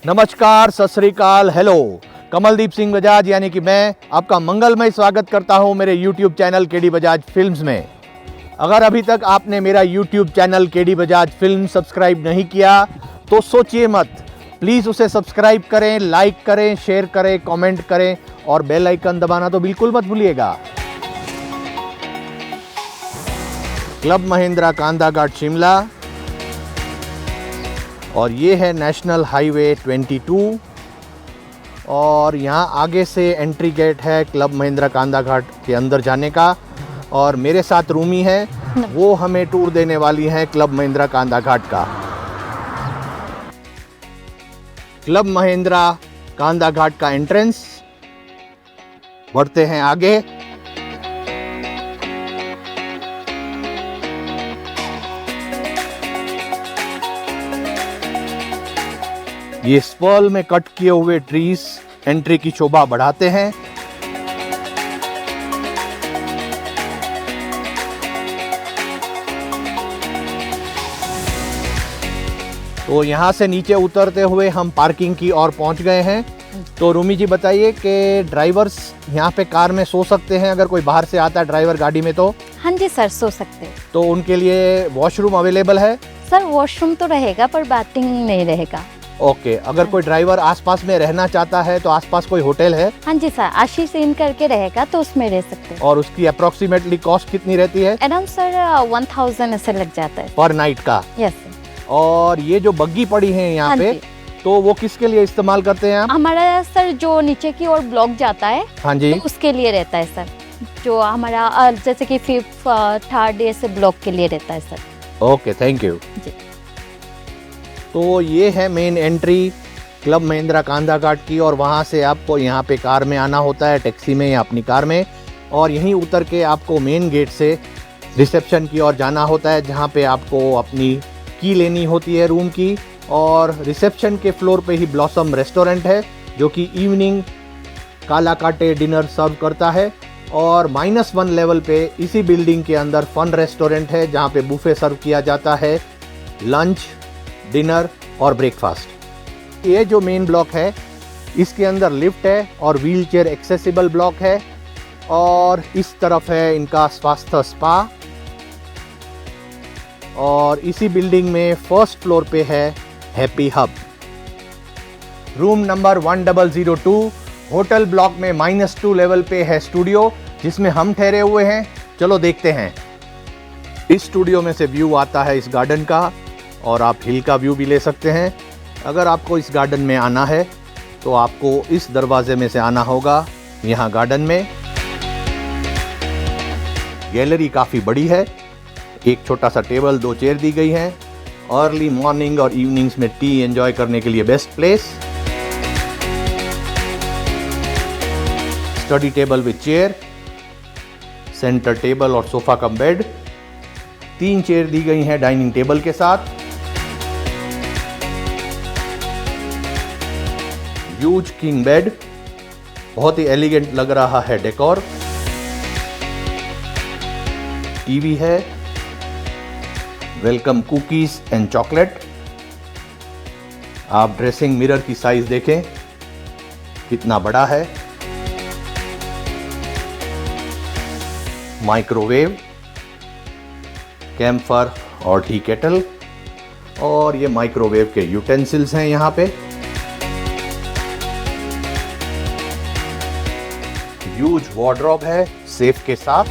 नमस्कार, सत श्री अकाल, हेलो। कमलदीप सिंह बजाज यानी कि मैं आपका मंगलमय स्वागत करता हूं मेरे YouTube channel KD Bajaj films में। अगर अभी तक आपने मेरा YouTube channel KD Bajaj film subscribe नहीं किया तो सोचिए मत, प्लीज़ उसे सब्सक्राइब करें, लाइक करें, शेयर करें, कमेंट करें और बेल आइकन दबाना तो बिल्कुल मत भूलिएगा। क्लब महिंद्रा कांदा घाट शिमला और ये है नेशनल हाईवे 22 और यहाँ आगे से एंट्री गेट है क्लब महिंद्रा कांदा घाट के अंदर जाने का। और मेरे साथ रूमी है, वो हमें टूर देने वाली हैं क्लब महिंद्रा कांदा घाट का। क्लब महिंद्रा कांदा घाट का एंट्रेंस, बढ़ते हैं आगे। ये स्पर्ल में कट किए हुए ट्रीज एंट्री की शोभा बढ़ाते हैं। तो यहाँ से नीचे उतरते हुए हम पार्किंग की ओर पहुँच गए हैं। तो रूमी जी बताइए कि ड्राइवर्स यहाँ पे कार में सो सकते हैं अगर कोई बाहर से आता है ड्राइवर गाड़ी में तो? हाँ जी सर, सो सकते हैं। तो उनके लिए वॉशरूम अवेलेबल है? सर वॉशरूम तो रहेगा पर बाथिंग नहीं रहेगा। ओके, अगर कोई ड्राइवर आसपास में रहना चाहता है तो आसपास कोई होटल है? हाँ जी सर, आशीष इन करके रहेगा तो उसमें रह सकते हैं। और उसकी अप्रोक्सीमेटली कॉस्ट कितनी रहती है? अराउंड सर 1000 ऐसे लग जाता है पर नाइट का? Yes sir. और ये जो बग्गी पड़ी है यहाँ हाँ पे, तो वो किसके लिए इस्तेमाल करते हैं आप? हमारा सर जो नीचे की ओर ब्लॉक जाता है, हाँ जी, तो उसके लिए रहता है सर। जो हमारा जैसे कि 5th 3rd ऐसे ब्लॉक के लिए रहता है सर। ओके, थैंक यू जी। तो ये है मेन एंट्री क्लब महिंद्रा कांदा घाट की और वहाँ से आपको यहाँ पे कार में आना होता है, टैक्सी में या अपनी कार में। और यहीं उतर के आपको मेन गेट से रिसेप्शन की ओर जाना होता है, जहाँ पे आपको अपनी की लेनी होती है रूम की। और रिसेप्शन के फ्लोर पे ही ब्लॉसम रेस्टोरेंट है जो कि इवनिंग काला काटे डिनर सर्व करता है। और -1 लेवल पे इसी बिल्डिंग के अंदर फन रेस्टोरेंट है जहाँ पे बुफे सर्व किया जाता है, लंच, डिनर और ब्रेकफास्ट। ये जो मेन ब्लॉक है इसके अंदर लिफ्ट है और व्हील चेयर एक्सेसिबल ब्लॉक है। और इस तरफ है इनका स्वास्थ्य स्पा। और इसी बिल्डिंग में फर्स्ट फ्लोर पे है happy hub. Room number 1002 hotel block में -2 लेवल पे है स्टूडियो जिसमें हम ठहरे हुए हैं। चलो देखते हैं। इस स्टूडियो में से व्यू आता है इस गार्डन का और आप हिल का व्यू भी ले सकते हैं। अगर आपको इस गार्डन में आना है तो आपको इस दरवाजे में से आना होगा। यहाँ गार्डन में गैलरी काफ़ी बड़ी है, एक छोटा सा टेबल, 2 चेयर दी गई हैं। अर्ली मॉर्निंग और इवनिंग्स में टी एंजॉय करने के लिए best place. Study table with chair, centre table और सोफा कम बेड। 3 चेयर दी गई हैं डाइनिंग टेबल के साथ। ह्यूज किंग बेड, बहुत ही एलिगेंट लग रहा है डेकोर। टीवी है, वेलकम कुकीज एंड चॉकलेट। आप ड्रेसिंग मिरर की साइज देखें कितना बड़ा है। माइक्रोवेव, कैम्फर और टी केटल। और ये माइक्रोवेव के यूटेंसिल्स हैं यहाँ पे। ह्यूज वार्डरोब है सेफ के साथ।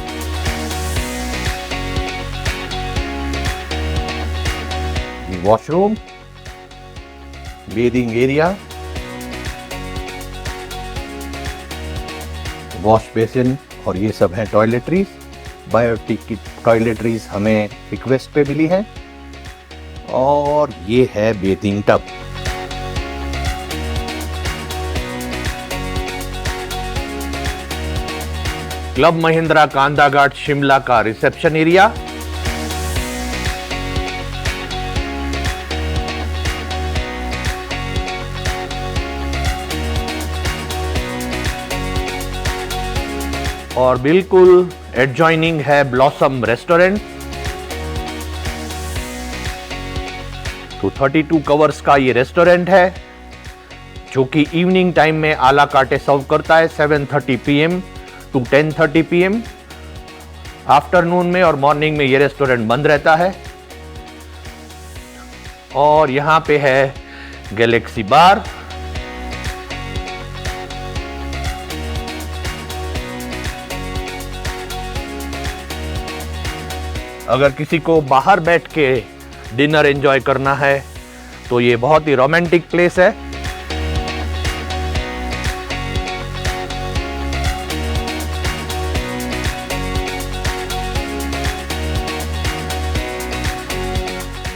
Washroom, bathing area, wash basin और ये सब है टॉयलेटरीज। बायोटिक की टॉयलेटरीज हमें रिक्वेस्ट पे मिली है। और ये है बेदिंग टब। क्लब महिंद्रा कांदा घाट शिमला का रिसेप्शन एरिया। और बिल्कुल एडजॉइनिंग है ब्लॉसम रेस्टोरेंट। तो 32 कवर्स का ये रेस्टोरेंट है जो कि इवनिंग टाइम में आला काटे सर्व करता है 7:30 PM टू 10:30 PM। आफ्टरनून में और मॉर्निंग में ये रेस्टोरेंट बंद रहता है। और यहाँ पे है गैलेक्सी बार। अगर किसी को बाहर बैठ के डिनर एंजॉय करना है तो ये बहुत ही रोमांटिक प्लेस है।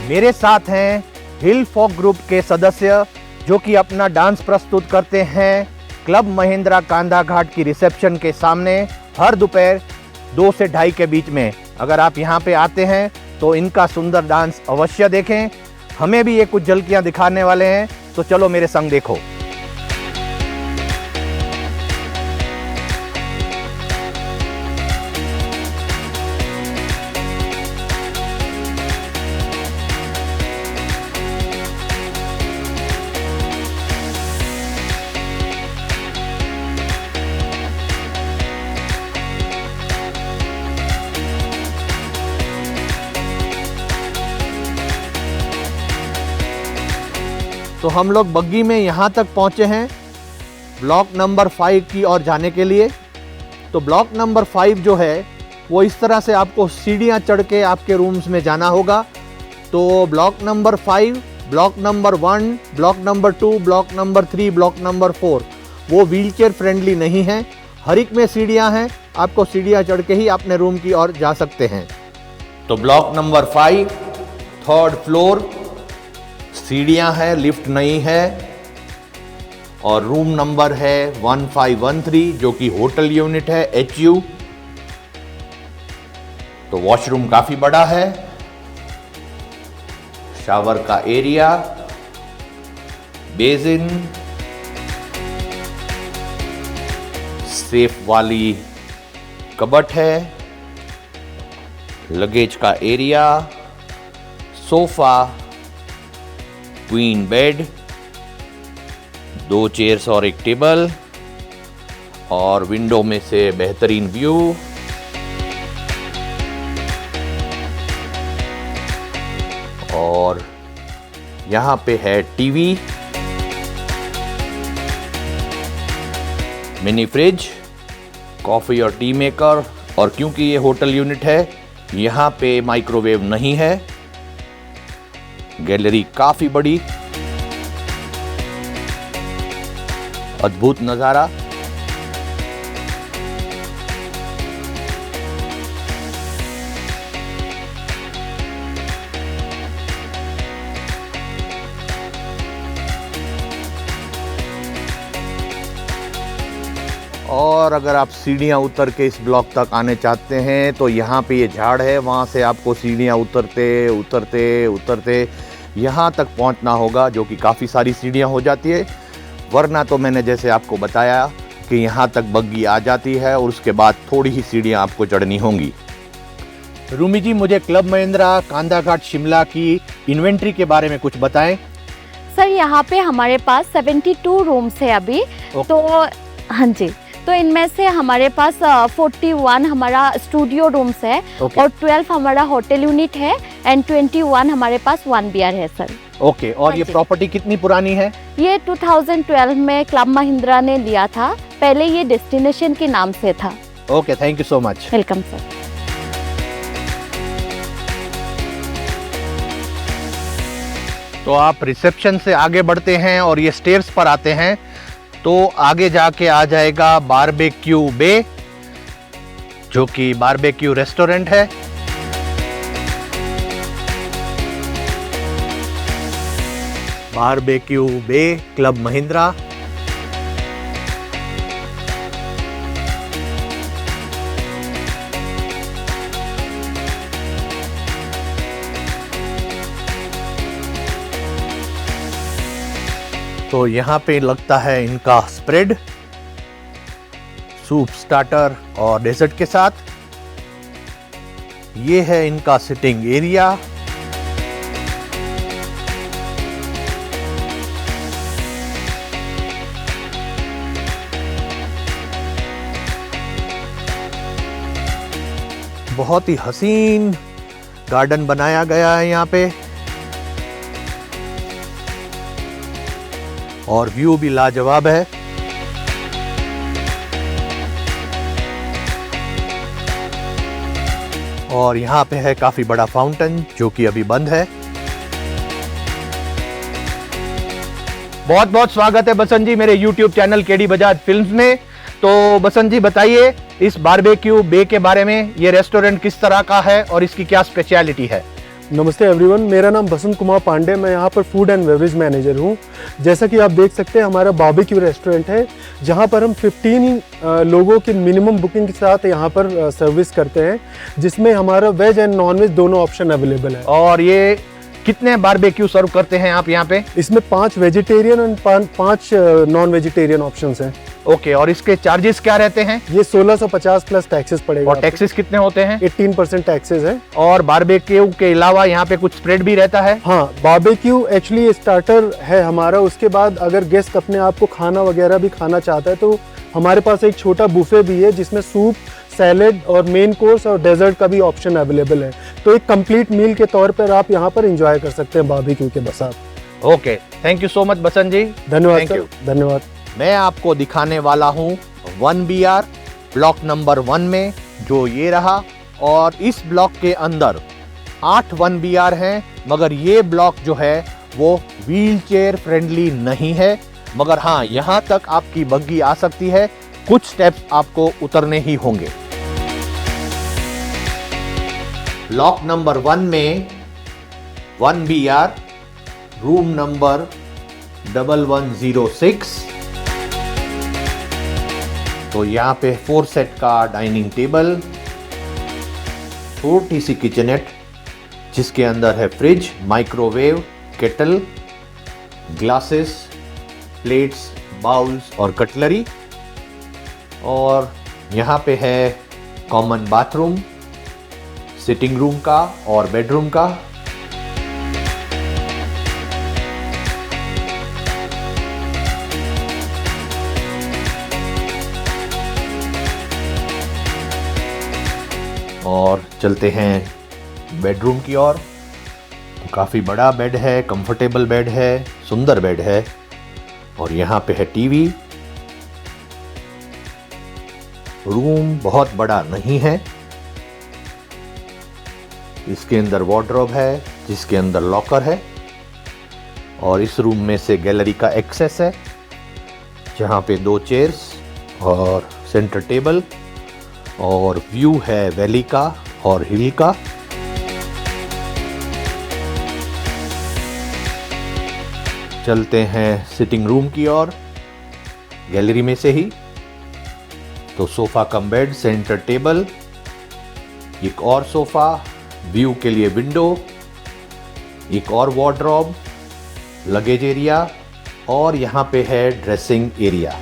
मेरे साथ हैं हिल फोक ग्रुप के सदस्य जो कि अपना डांस प्रस्तुत करते हैं क्लब महिंद्रा कांदा घाट की रिसेप्शन के सामने हर दोपहर 2 से 2:30 के बीच में। अगर आप यहाँ पे आते हैं तो इनका सुंदर डांस अवश्य देखें। हमें भी ये कुछ झलकियाँ दिखाने वाले हैं, तो चलो मेरे संग देखो। तो हम लोग बग्गी में यहाँ तक पहुँचे हैं ब्लॉक नंबर 5 की ओर जाने के लिए। तो ब्लॉक नंबर 5 जो है वो इस तरह से आपको सीढ़ियाँ चढ़ के आपके रूम्स में जाना होगा। तो block number 5, block number 1, block number 2, block number 3, block number 4 वो व्हीलचेयर फ्रेंडली नहीं है। हर एक में सीढ़ियाँ हैं, आपको सीढ़ियाँ चढ़ के ही अपने रूम की ओर जा सकते हैं। तो ब्लॉक नंबर 5 3rd फ्लोर, सीढ़ियाँ हैं, लिफ्ट नहीं है। और रूम नंबर है 1513 जो कि होटल यूनिट है HU। तो वॉशरूम काफी बड़ा है, शावर का एरिया, बेसिन, सेफ वाली कबट है, लगेज का area, sofa, queen bed, 2 chairs और एक टेबल, और विंडो में से बेहतरीन व्यू। और यहाँ पे है टीवी, मिनी फ्रिज, कॉफी और टी मेकर। और क्योंकि ये होटल यूनिट है यहाँ पे माइक्रोवेव नहीं है। गैलरी काफी बड़ी, अद्भुत नजारा। और अगर आप सीढ़ियाँ उतर के इस ब्लॉक तक आने चाहते हैं तो यहाँ पे ये झाड़ है, वहाँ से आपको सीढ़ियाँ उतरते उतरते उतरते यहाँ तक पहुँचना होगा, जो कि काफ़ी सारी सीढ़ियाँ हो जाती है। वरना तो मैंने जैसे आपको बताया कि यहाँ तक बग्गी आ जाती है और उसके बाद थोड़ी ही सीढ़ियाँ आपको चढ़नी होंगी। रूमी जी, मुझे क्लब महिंद्रा कांदा घाट शिमला की इन्वेंट्री के बारे में कुछ बताएं। सर यहाँ पे हमारे पास 72 रूम्स है अभी। तो हाँ जी, तो इनमें से हमारे पास 41 हमारा स्टूडियो रूम्स है और 12 हमारा होटल यूनिट है एंड 21 हमारे पास 1 BR है सर। ओके, और ये प्रॉपर्टी कितनी पुरानी है? ये 2012 में क्लब महिंद्रा ने लिया था, पहले ये डेस्टिनेशन के नाम से था। Okay, thank you so much. Welcome sir. तो आप रिसेप्शन से आगे बढ़ते हैं और ये स्टेयर्स पर आते हैं तो आगे जाके आ जाएगा बारबेक्यू बे, जो कि बारबेक्यू रेस्टोरेंट है। बारबेक्यू बे क्लब महिंद्रा। तो यहाँ पे लगता है इनका स्प्रेड सूप, स्टार्टर और डेजर्ट के साथ। ये है इनका सिटिंग एरिया। बहुत ही हसीन गार्डन बनाया गया है यहाँ पे, और व्यू भी लाजवाब है। और यहाँ पे है काफी बड़ा फाउंटेन जो कि अभी बंद है। बहुत बहुत स्वागत है बसंत जी मेरे YouTube channel KD Bajaj films में। तो बसंत जी बताइए इस बारबेक्यू बे के बारे में, ये रेस्टोरेंट किस तरह का है और इसकी क्या स्पेशलिटी है? नमस्ते एवरीवन, मेरा नाम बसंत कुमार पांडे, मैं यहाँ पर फूड एंड बेवरेज मैनेजर हूँ। जैसा कि आप देख सकते हैं हमारा बारबेक्यू रेस्टोरेंट है जहाँ पर हम 15 लोगों की मिनिमम बुकिंग के साथ यहाँ पर सर्विस करते हैं, जिसमें हमारा वेज एंड नॉन वेज दोनों ऑप्शन अवेलेबल है। और ये कितने बारबेक्यू सर्व करते हैं आप यहाँ पे? इसमें 5 वेजिटेरियन और 5 नॉन वेजिटेरियन ऑप्शंस हैं। ओके, और इसके चार्जेस क्या रहते हैं? ये 1650 प्लस टैक्सेस पड़ेगा। और टैक्सेस कितने होते हैं? 18% टैक्सेस है। और बारबेक्यू के अलावा यहाँ पे कुछ स्प्रेड भी रहता है? हाँ, बारबेक्यू एक्चुअली स्टार्टर है हमारा। उसके बाद अगर गेस्ट अपने आप को खाना वगैरह भी खाना चाहता है तो हमारे पास एक छोटा बुफे भी है जिसमें सूप, सैलेड और मेन कोर्स और डेजर्ट का भी ऑप्शन अवेलेबल है। तो एक कंप्लीट मील के तौर पर आप यहाँ पर एंजॉय कर सकते हैं बारबेक्यू के साथ। Okay, thank you so much Basant ji. धन्यवाद Thank सर, you. धन्यवाद। मैं आपको दिखाने वाला हूँ 1BR ब्लॉक नंबर 1 में, जो ये रहा। और इस ब्लॉक के अंदर 8 1BR हैं, मगर ये ब्लॉक जो है वो व्हील चेयर फ्रेंडली नहीं है। मगर हाँ, यहाँ तक आपकी बग्गी आ सकती है, कुछ स्टेप्स आपको उतरने ही होंगे। ब्लॉक नंबर 1 में 1BR रूम नंबर 1106। तो यहाँ पे 4 सेट का डाइनिंग टेबल, छोटी सी किचनेट जिसके अंदर है fridge, microwave, kettle, glasses, plates, bowls और कटलरी। और यहाँ पे है कॉमन बाथरूम, सिटिंग रूम का और बेडरूम का। और चलते हैं बेडरूम की ओर। तो काफ़ी बड़ा बेड है, कंफर्टेबल बेड है, सुंदर बेड है। और यहाँ पे है टीवी। रूम बहुत बड़ा नहीं है। इसके अंदर वार्डरोब है जिसके अंदर लॉकर है। और इस रूम में से गैलरी का एक्सेस है जहाँ पे 2 चेयर्स और सेंटर टेबल, और व्यू है वैली का और हिल का। चलते हैं सिटिंग रूम की ओर, गैलरी में से ही। तो sofa cum bed, centre table, एक और सोफा, व्यू के लिए विंडो, एक और वार्डरोब, लगेज एरिया, और यहाँ पे है dressing area.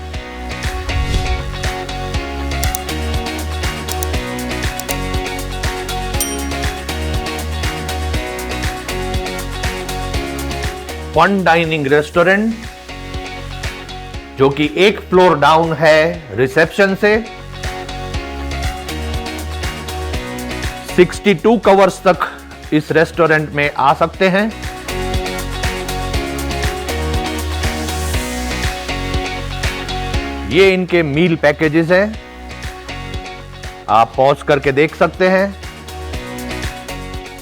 Fun dining restaurant जो कि 1 फ्लोर डाउन है रिसेप्शन से। 62 कवर्स तक इस रेस्टोरेंट में आ सकते हैं। ये इनके मील पैकेजेस हैं, आप पॉज करके देख सकते हैं।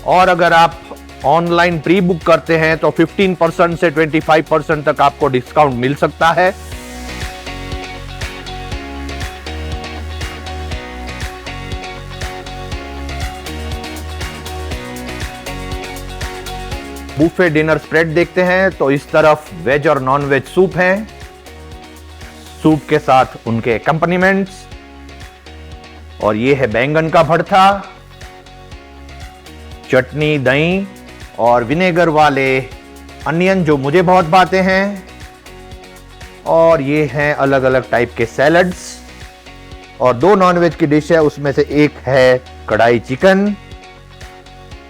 और अगर आप ऑनलाइन प्री बुक करते हैं तो 15% से 25% तक आपको डिस्काउंट मिल सकता है। बुफे डिनर स्प्रेड देखते हैं तो इस तरफ वेज और नॉन वेज सूप हैं, सूप के साथ उनके एक्कम्पनीमेंट्स। और ये है बैंगन का भरथा, चटनी, दही और विनेगर वाले अनियन जो मुझे बहुत भाते हैं। और ये हैं अलग अलग टाइप के सैलड्स। और 2 नॉनवेज की डिश है, उसमें से एक है कढ़ाई चिकन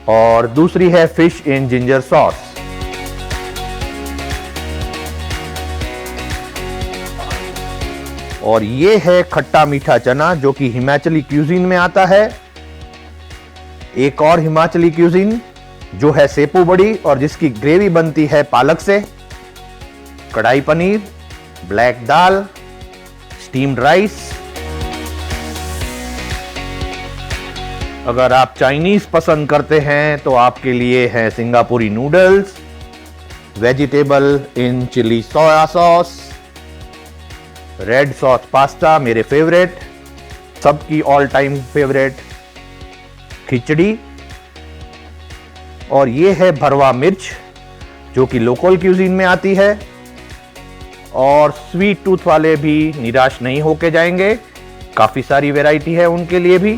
और दूसरी है फिश इन जिंजर सॉस। और ये है खट्टा मीठा चना जो कि हिमाचली क्यूजीन में आता है। एक और हिमाचली क्यूजीन जो है सेपू बड़ी और जिसकी ग्रेवी बनती है पालक से, कढ़ाई पनीर, ब्लैक दाल, स्टीम्ड राइस। अगर आप चाइनीज पसंद करते हैं तो आपके लिए है सिंगापुरी noodles, vegetable in chilli soya sauce, red sauce pasta मेरे फेवरेट, सबकी ऑल टाइम फेवरेट खिचड़ी, और ये है भरवा मिर्च जो कि लोकल क्यूजीन में आती है। और स्वीट टूथ वाले भी निराश नहीं होके जाएंगे, काफी सारी वैरायटी है उनके लिए भी।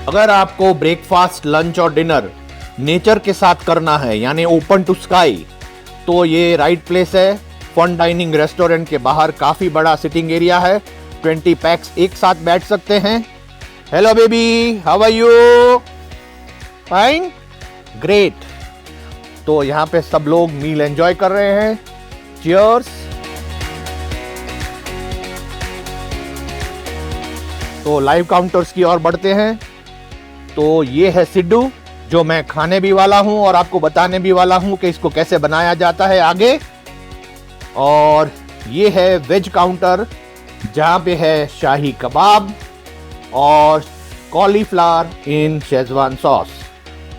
अगर आपको ब्रेकफास्ट, लंच और डिनर नेचर के साथ करना है यानी ओपन टू स्काई, तो ये राइट प्लेस है। फन डाइनिंग रेस्टोरेंट के बाहर काफी बड़ा सिटिंग एरिया है, 20 पैक्स एक साथ बैठ सकते हैं। Hello baby, how are you? Fine, great. तो यहाँ पे सब लोग मील एंजॉय कर रहे हैं। चियर्स। तो लाइव काउंटर्स की ओर बढ़ते हैं। तो ये है सिड्डू जो मैं खाने भी वाला हूं और आपको बताने भी वाला हूं कि इसको कैसे बनाया जाता है आगे। और ये है वेज काउंटर जहां पे है शाही कबाब और कॉलीफ्लावर इन शेजवान सॉस।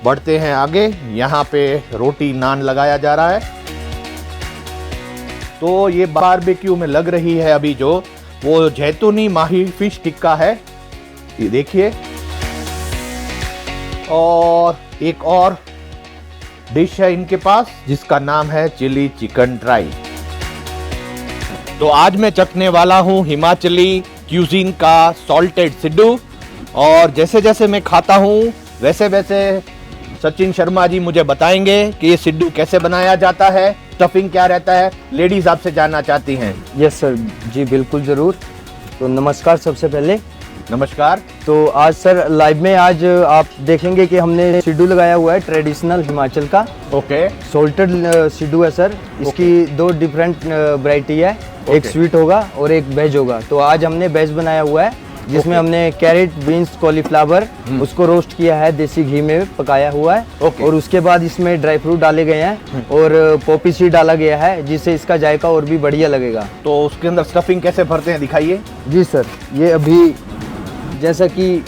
बढ़ते हैं आगे, यहाँ पे रोटी नान लगाया जा रहा है। तो ये बारबेक्यू में लग रही है अभी जो, वो जैतूनी माही फिश टिक्का है, ये देखिए। और एक और डिश है इनके पास जिसका नाम है चिली चिकन ड्राई। तो आज मैं चखने वाला हूं हिमाचली क्यूजीन का सॉल्टेड सिड्डू, और जैसे जैसे मैं खाता हूं वैसे वैसे सचिन शर्मा जी मुझे बताएंगे कि ये सिड्डू कैसे बनाया जाता है, स्टफिंग क्या रहता है। लेडीज आपसे जानना चाहती हैं। यस सर, जी बिल्कुल ज़रूर। तो नमस्कार सबसे पहले। नमस्कार। तो आज सर लाइव में आज आप देखेंगे कि हमने सिड्डू लगाया हुआ है ट्रेडिशनल हिमाचल का। ओके। सॉल्टेड सिड्डू है सर, इसकी दो डिफरेंट वैरायटी है, एक स्वीट होगा और एक वेज होगा। तो आज हमने वेज बनाया हुआ है जिसमें हमने कैरेट, बीन्स, कॉलीफ्लावर उसको रोस्ट किया है, देसी घी में पकाया हुआ है। और उसके बाद इसमें ड्राई फ्रूट डाले गए हैं और पॉपी सीड डाला गया है जिससे इसका जायका और भी बढ़िया लगेगा। तो उसके अंदर स्टफिंग कैसे भरते हैं दिखाइए। जी सर, ये अभी जैसा कि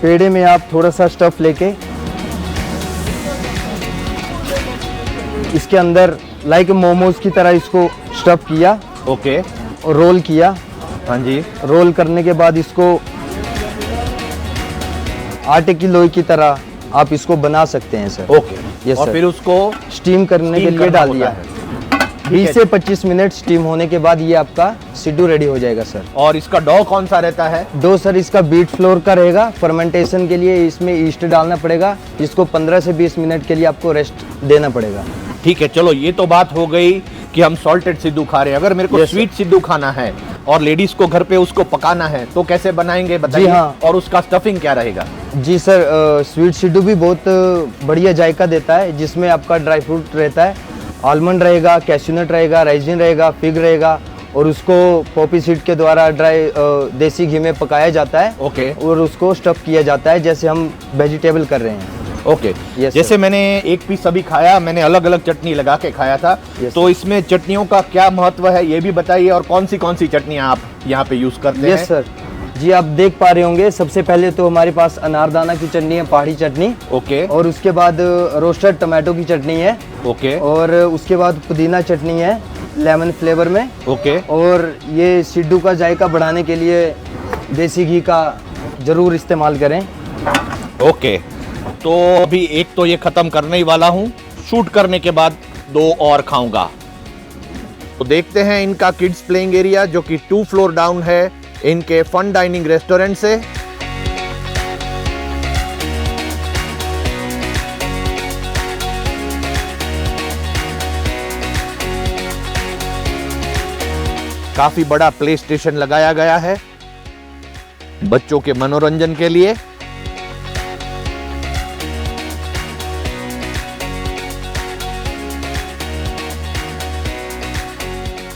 पेड़े में आप थोड़ा सा स्टफ लेके इसके अंदर लाइक मोमोज की तरह इसको स्टफ किया। ओके। और रोल किया। हाँ जी। रोल करने के बाद इसको आटे की लोई की तरह आप इसको बना सकते हैं सर। ओके। यस और सर। फिर उसको स्टीम करने के लिए डाल दिया है। 20 से 25 मिनट स्टीम होने के बाद ये आपका सिड्डू रेडी हो जाएगा सर। और इसका डो कौन सा रहता है? डो सर इसका बीट फ्लोर का रहेगा। फर्मेंटेशन के लिए इसमें ईस्ट डालना पड़ेगा, जिसको 15 से 20 मिनट के लिए आपको रेस्ट देना पड़ेगा। ठीक है, चलो ये तो बात हो गई कि हम सॉल्टेड सिड्डू खा रहे हैं। अगर मेरे को स्वीट सिड्डू खाना है और लेडीज को घर पे उसको पकाना है तो कैसे बनाएंगे बताइए। जी हाँ। और उसका स्टफिंग क्या रहेगा? जी सर, स्वीट सिड्डू भी बहुत बढ़िया जायका देता है, जिसमें आपका ड्राई फ्रूट रहता है, आलमंड रहेगा, कैश्यूनट रहेगा, राइजिन रहेगा, फिग रहेगा, और उसको पॉपी सीड के द्वारा ड्राई देसी घी में पकाया जाता है। ओके। और उसको स्टफ किया जाता है जैसे हम वेजिटेबल कर रहे हैं। ओके। Yes, जैसे मैंने एक पीस अभी खाया, मैंने अलग अलग चटनी लगा के खाया था। Yes, तो इसमें चटनियों का क्या महत्व है ये भी बताइए, और कौन सी चटनियाँ आप यहाँ पे यूज करते हैं? यस सर, जी आप देख पा रहे होंगे, सबसे पहले तो हमारे पास अनारदाना की चटनी है, पहाड़ी चटनी। ओके। और उसके बाद रोस्टेड टमाटो की चटनी है। ओके। और उसके बाद पुदीना चटनी है लेमन फ्लेवर में। ओके। और ये सिड्डू का जायका बढ़ाने के लिए देसी घी का जरूर इस्तेमाल करें। ओके। तो अभी एक तो ये खत्म करने ही वाला हूँ, शूट करने के बाद 2 और खाऊंगा। तो देखते हैं इनका किड्स प्लेइंग एरिया जो कि 2 फ्लोर डाउन है इनके फन डाइनिंग रेस्टोरेंट से। काफी बड़ा प्ले स्टेशन लगाया गया है बच्चों के मनोरंजन के लिए।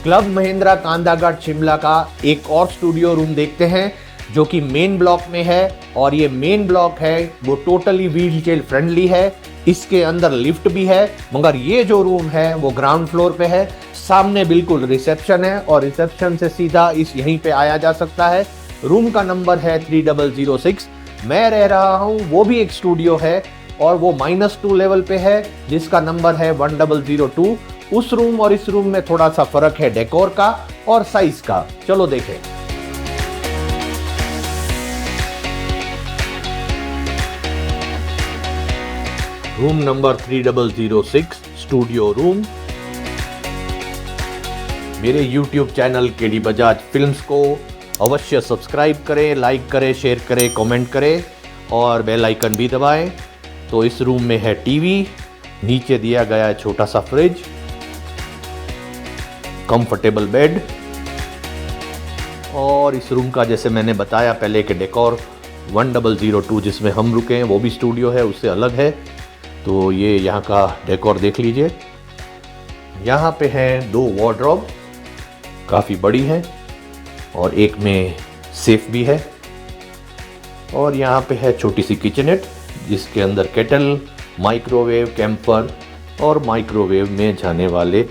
क्लब महिंद्रा कांदाघाट शिमला का एक और स्टूडियो रूम देखते हैं जो कि मेन ब्लॉक में है, और ये मेन ब्लॉक है वो टोटली व्हील चेयर फ्रेंडली है। इसके अंदर लिफ्ट भी है, मगर ये जो रूम है वो ग्राउंड फ्लोर पे है। सामने बिल्कुल रिसेप्शन है और रिसेप्शन से सीधा इस यहीं पे आया जा सकता है। रूम का नंबर है 3006। मैं रह रहा हूँ वो भी एक स्टूडियो है और वो -2 लेवल पे है जिसका नंबर है 1002। उस रूम और इस रूम में थोड़ा सा फर्क है डेकोर का और साइज का। चलो देखें। Room number 3006 studio room. मेरे YouTube channel KD Bajaj films को अवश्य सब्सक्राइब करें, लाइक करें, शेयर करें, कमेंट करें और बेल आइकन भी दबाएं। तो इस रूम में है टीवी, नीचे दिया गया है छोटा सा फ्रिज, कंफर्टेबल बेड, और इस रूम का जैसे मैंने बताया पहले कि डेकोर 1002 जिसमें हम रुके हैं वो भी स्टूडियो है, उससे अलग है। तो ये यहाँ का डेकोर देख लीजिए। यहाँ पे हैं 2 वार्डरोब, काफ़ी बड़ी हैं और एक में सेफ भी है। और यहाँ पे है छोटी सी किचनेट जिसके अंदर केटल, माइक्रोवेव, कैंपर और माइक्रोवेव में जाने वाले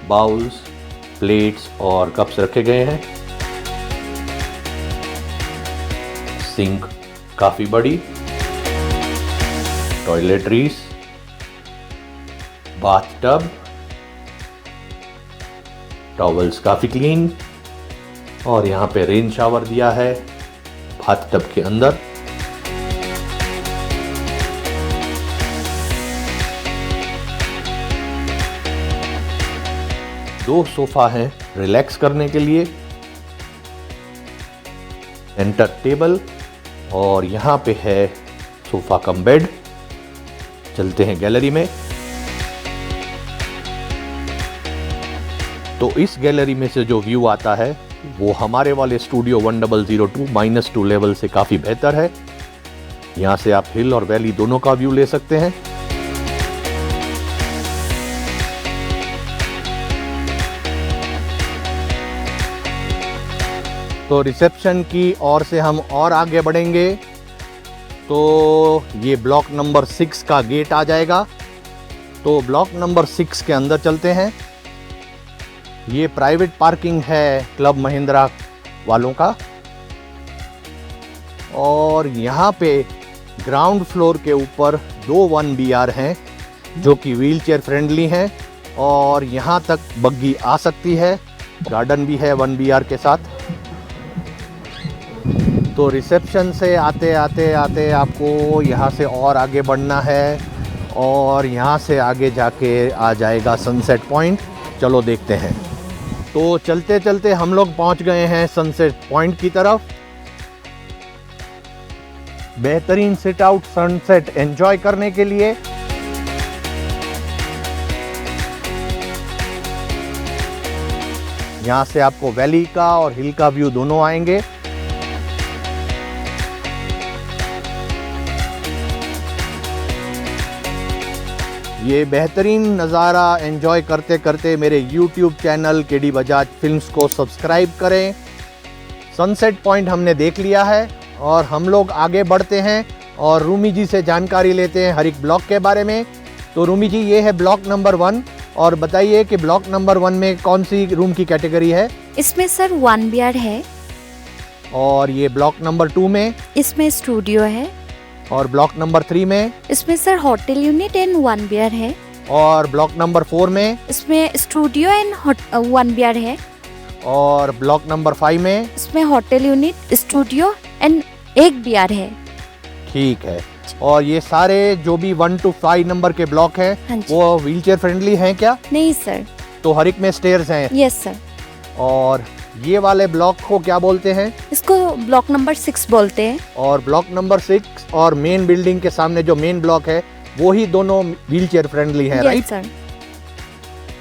बाउल्स, प्लेट्स और कप्स रखे गए हैं। सिंक काफ़ी बड़ी, टॉयलेटरीज, बाथटब, टॉवल्स काफ़ी क्लीन, और यहाँ पे रेन शावर दिया है बाथटब के अंदर। दो सोफा हैं रिलैक्स करने के लिए, सेंटर टेबल, और यहाँ पे है सोफा कम बेड। चलते हैं गैलरी में। तो इस गैलरी में से जो व्यू आता है वो हमारे वाले स्टूडियो 1002 -2 लेवल से काफ़ी बेहतर है। यहाँ से आप हिल और वैली दोनों का व्यू ले सकते हैं। तो रिसेप्शन की ओर से हम और आगे बढ़ेंगे तो ये ब्लॉक नंबर 6 का गेट आ जाएगा। तो ब्लॉक नंबर 6 के अंदर चलते हैं। ये प्राइवेट पार्किंग है क्लब महिंद्रा वालों का, और यहाँ पे ग्राउंड फ्लोर के ऊपर 2 1BR हैं जो कि व्हील चेयर फ्रेंडली हैं, और यहाँ तक बग्गी आ सकती है। गार्डन भी है 1BR के साथ। तो रिसेप्शन से आते आते आते आपको यहाँ से और आगे बढ़ना है, और यहाँ से आगे जाके आ जाएगा सनसेट पॉइंट। चलो देखते हैं। तो चलते चलते हम लोग पहुँच गए हैं सनसेट पॉइंट की तरफ। बेहतरीन सिट आउट सनसेट एंजॉय करने के लिए यहाँ से आपको वैली का और हिल का व्यू दोनों आएंगे। ये बेहतरीन नज़ारा एंजॉय करते करते मेरे YouTube channel KD Bajaj films को सब्सक्राइब करें। सनसेट पॉइंट हमने देख लिया है और हम लोग आगे बढ़ते हैं और रूमी जी से जानकारी लेते हैं हर एक ब्लॉक के बारे में। तो रूमी जी, ये है ब्लॉक नंबर 1, और बताइए कि ब्लॉक नंबर 1 में कौन सी रूम की कैटेगरी है? इसमें सर 1BR है। और ये ब्लॉक नंबर 2 में? इसमें स्टूडियो है। और ब्लॉक नंबर 3 में? इसमें sir hotel unit and 1BR है। और ब्लॉक नंबर 4 में? इसमें स्टूडियो एंड 1BR है। और ब्लॉक नंबर 5 में? इसमें hotel unit, studio and 1BR है। ठीक है। और ये सारे जो भी 1 to 5 नंबर के ब्लॉक हैं, हाँ जी। वो व्हीलचेयर फ्रेंडली हैं क्या? नहीं सर। तो हर एक में स्टेयर्स हैं? Yes sir. और ये वाले ब्लॉक को क्या बोलते हैं? इसको ब्लॉक नंबर 6 बोलते हैं। और ब्लॉक नंबर 6 और मेन बिल्डिंग के सामने जो मेन ब्लॉक है वो ही दोनों व्हीलचेयर फ्रेंडली हैं, right? Sir.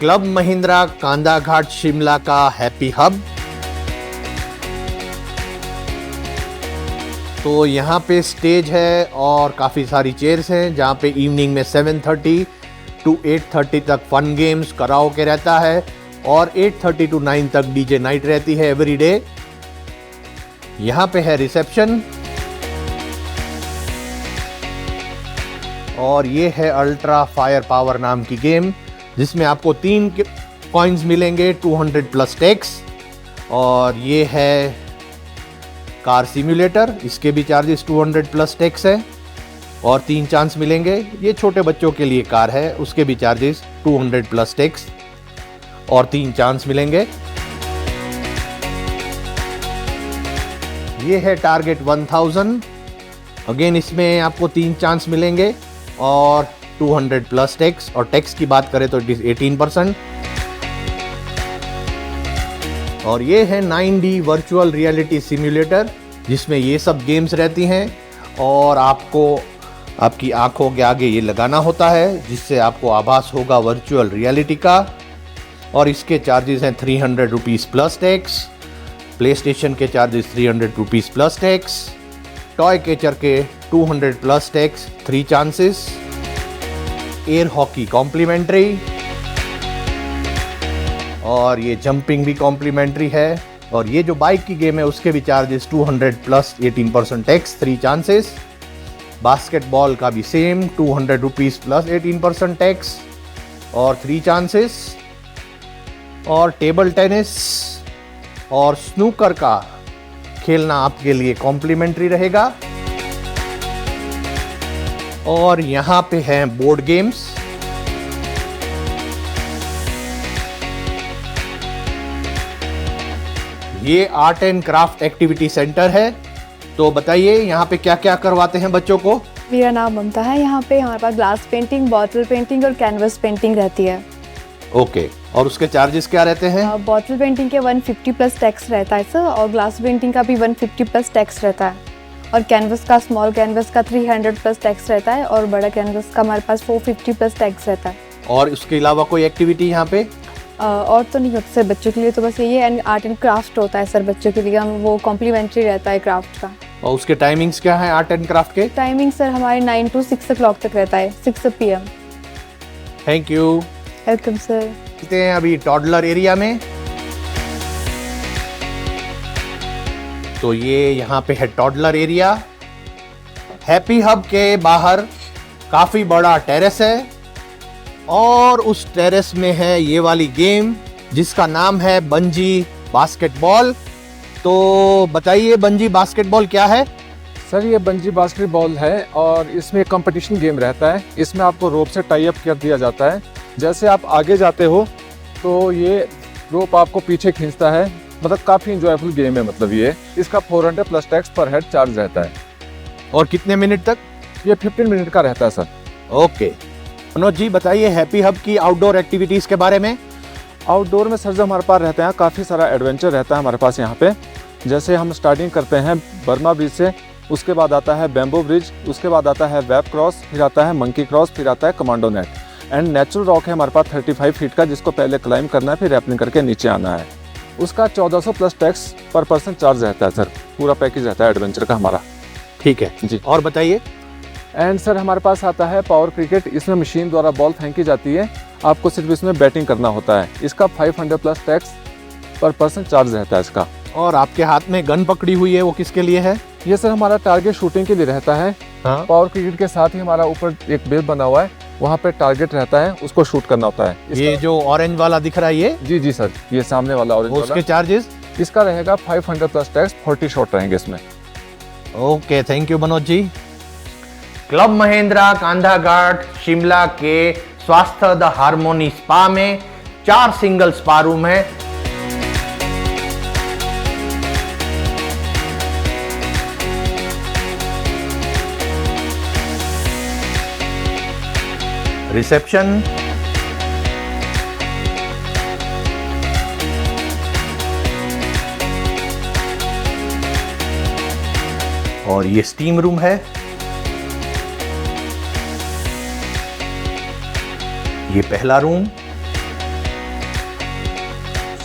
Club Mahindra Kandaghat Shimla का हैप्पी हब। तो यहाँ पे स्टेज है और काफ़ी सारी चेयर्स हैं जहाँ पे इवनिंग में 7:30 to 8:30 तक फन गेम्स, कराओके रहता है। और 8:30 to 9 तक डीजे नाइट रहती है एवरी डे। यहाँ पे है रिसेप्शन और ये है अल्ट्रा फायर पावर नाम की गेम जिसमें आपको 3 कॉइन्स मिलेंगे, 200 प्लस टैक्स। और ये है कार सिम्युलेटर, इसके भी चार्जेस 200 प्लस टैक्स है और 3 चांस मिलेंगे। ये छोटे बच्चों के लिए कार है, उसके भी चार्जेस 200 प्लस टैक्स और 3 चांस मिलेंगे। ये है टारगेट 1000, अगेन इसमें आपको 3 चांस मिलेंगे और 200 प्लस टैक्स, और टैक्स की बात करें तो इट इज 18%। और ये है 9D वर्चुअल रियलिटी सिम्युलेटर जिसमें ये सब गेम्स रहती हैं और आपको आपकी आंखों के आगे ये लगाना होता है जिससे आपको आभास होगा वर्चुअल रियलिटी का। और इसके चार्जेस हैं 300 rupees plus tax, PlayStation के charges 300 rupees plus tax, toy catcher के 200 plus tax, 3 chances, air hockey complimentary और ये जंपिंग भी कॉम्प्लीमेंट्री है। और ये जो बाइक की गेम है उसके भी charges 200 plus 18% tax, 3 chances. Basketball का भी सेम 200 रुपीज़ प्लस 18% टैक्स और 3 चांसेस। और टेबल टेनिस और स्नूकर का खेलना आपके लिए कॉम्प्लीमेंट्री रहेगा। और यहाँ पे हैं बोर्ड गेम्स, ये art and craft activity centre है। तो बताइए यहाँ पे क्या क्या करवाते हैं बच्चों को? मेरा नाम ममता है। यहाँ पे हमारे पास ग्लास पेंटिंग, बॉटल पेंटिंग और कैनवस पेंटिंग रहती है। ओके, और उसके चार्जेस क्या रहते हैं? बॉटल पेंटिंग के 150 प्लस टैक्स रहता है सर, और ग्लास पेंटिंग का भी 150 प्लस टैक्स रहता है। और कैनवस का, स्मॉल कैनवस का 300 प्लस टैक्स रहता है और बड़ा कैनवस का हमारे पास 450 प्लस टैक्स रहता है। और उसके अलावा कोई एक्टिविटी यहाँ पे? और तो नहीं होता सर, बच्चों के लिए तो बस यही है। एंड आर्ट एंड क्राफ्ट होता है सर बच्चों के लिए, हम वो कॉम्प्लीमेंट्री रहता है क्राफ्ट का। और उसके टाइमिंग्स क्या है आर्ट एंड क्राफ्ट के? टाइमिंग सर हमारे 9 to 6 o'clock तक रहता है, 6 PM। Thank you. Welcome sir. चलते हैं अभी टॉडलर एरिया में। तो ये यहाँ पे है टॉडलर एरिया। हैप्पी हब के बाहर काफी बड़ा टेरेस है और उस टेरेस में है ये वाली गेम जिसका नाम है बंजी बास्केटबॉल। तो बताइए बंजी बास्केटबॉल क्या है? सर ये बंजी बास्केटबॉल है और इसमें कंपटीशन गेम रहता है। इसमें आपको रोप से टाई अप कर दिया जाता है। जैसे आप आगे जाते हो तो ये रोप आपको पीछे खींचता है। मतलब काफ़ी इंजॉयफुल गेम है। मतलब ये इसका 400 प्लस टैक्स पर हेड चार्ज रहता है। और कितने मिनट तक? ये 15 मिनट का रहता है सर। ओके, मनोज जी बताइए हैप्पी हब की आउटडोर एक्टिविटीज़ के बारे में। आउटडोर में सर जो हमारे पास रहते हैं काफ़ी सारा एडवेंचर रहता है हमारे पास यहाँ पे। जैसे हम स्टार्टिंग करते हैं बर्मा ब्रिज से, उसके बाद आता है बैम्बो ब्रिज, उसके बाद आता है वेब क्रॉस, फिर आता है मंकी क्रॉस, फिर आता है commando net. And natural rock है हमारे पास 35 फीट का, जिसको पहले क्लाइंब करना है फिर रैपलिंग करके नीचे आना है। उसका 1400 प्लस टैक्स पर पर्सन चार्ज रहता है सर। पूरा पैकेज रहता है एडवेंचर का हमारा। ठीक है जी। और बताइए। एंड सर हमारे पास आता है पावर क्रिकेट। इसमें मशीन द्वारा बॉल फेंकी जाती है, आपको सिर्फ इसमें बैटिंग करना होता है। इसका 500 प्लस टैक्स पर पर्सन चार्ज रहता है इसका। और आपके हाथ में गन पकड़ी हुई है वो किसके लिए है? ये सर हमारा टारगेट शूटिंग के लिए रहता है। हाँ। पावर क्रिकेट के साथ ही हमारा ऊपर एक बेस बना हुआ है, वहाँ पे टारगेट रहता है, उसको शूट करना होता है। ये जो ऑरेंज वाला दिख रहा है ये? जी जी सर, ये सामने वाला ऑरेंज वाला। उसके चार्जेस? इसका रहेगा 500 प्लस टैक्स, 40 शॉट रहेंगे इसमें। Okay, thank you Manoj ji. Club Mahindra Kandaghat Shimla के स्वास्थ्य द हार्मोनी स्पा में 4 सिंगल स्पा रूम है। रिसेप्शन, और ये स्टीम रूम है। ये पहला रूम,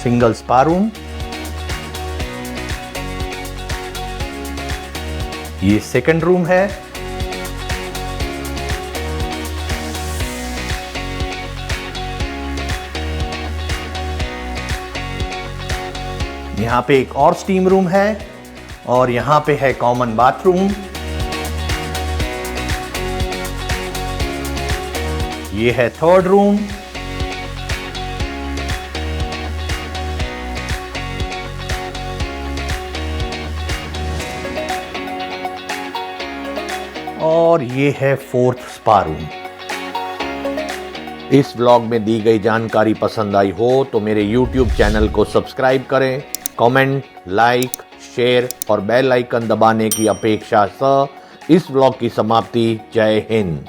सिंगल स्पा रूम। ये सेकंड रूम है। यहाँ पे एक और स्टीम रूम है और यहाँ पे है कॉमन बाथरूम। ये है थर्ड रूम। और ये है फोर्थ स्पा रूम। इस व्लॉग में दी गई जानकारी पसंद आई हो तो मेरे YouTube चैनल को सब्सक्राइब करें, कमेंट, लाइक, शेयर और बेल आइकन दबाने की अपेक्षा से इस व्लॉग की समाप्ति। जय हिंद।